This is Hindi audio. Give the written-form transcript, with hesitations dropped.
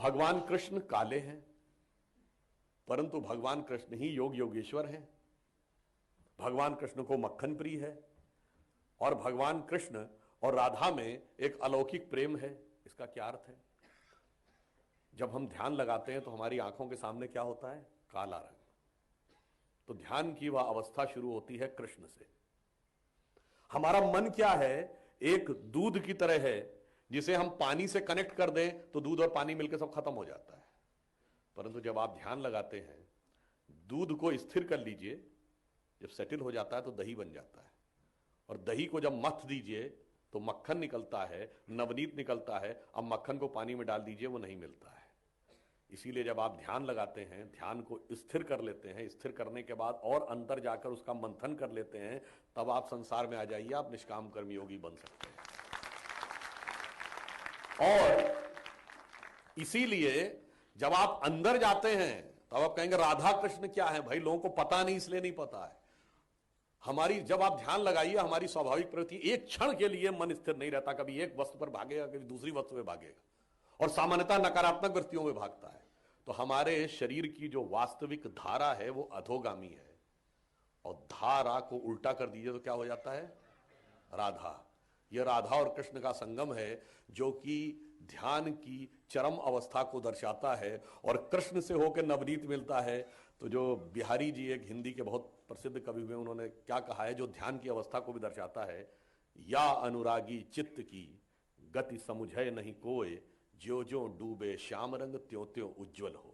भगवान कृष्ण काले हैं, परंतु भगवान कृष्ण ही योग योगेश्वर हैं। भगवान कृष्ण को मक्खन प्रिय है और भगवान कृष्ण और राधा में एक अलौकिक प्रेम है। इसका क्या अर्थ है? जब हम ध्यान लगाते हैं तो हमारी आंखों के सामने क्या होता है? काला रंग। तो ध्यान की वह अवस्था शुरू होती है कृष्ण से। हमारा मन क्या है? एक दूध की तरह है, जिसे हम पानी से कनेक्ट कर दें तो दूध और पानी मिलकर सब खत्म हो जाता है। परंतु जब आप ध्यान लगाते हैं, दूध को स्थिर कर लीजिए, जब सेटल हो जाता है तो दही बन जाता है, और दही को जब मथ दीजिए तो मक्खन निकलता है, नवनीत निकलता है। अब मक्खन को पानी में डाल दीजिए, वो नहीं मिलता है। इसीलिए जब आप ध्यान लगाते हैं, ध्यान को स्थिर कर लेते हैं, स्थिर करने के बाद और अंदर जाकर उसका मंथन कर लेते हैं, तब आप संसार में आ जाइए, आप निष्काम कर्म योगी बन सकते हैं। और इसीलिए जब आप अंदर जाते हैं तब आप कहेंगे राधा कृष्ण क्या है? भाई लोगों को पता नहीं, इसलिए नहीं पता है। हमारी जब आप ध्यान लगाइए, हमारी स्वाभाविक प्रवृत्ति, एक क्षण के लिए मन स्थिर नहीं रहता। कभी एक वस्तु पर भागेगा, कभी दूसरी वस्तु पर भागेगा, और सामान्यतः नकारात्मक वृत्तियों में भागता है। तो हमारे शरीर की जो वास्तविक धारा है वो अधोगामी है, और धारा को उल्टा कर दीजिए तो क्या हो जाता है? राधा। यह राधा और कृष्ण का संगम है, जो कि ध्यान की चरम अवस्था को दर्शाता है। और कृष्ण से होकर नवनीत मिलता है। तो जो बिहारी जी एक हिंदी के बहुत प्रसिद्ध कवि हुए, उन्होंने क्या कहा है, जो ध्यान की अवस्था को भी दर्शाता है, या अनुरागी चित्त की गति समुझे नहीं कोय, ज्यो ज्यो डूबे श्याम रंग त्यों त्यों उज्ज्वल हो।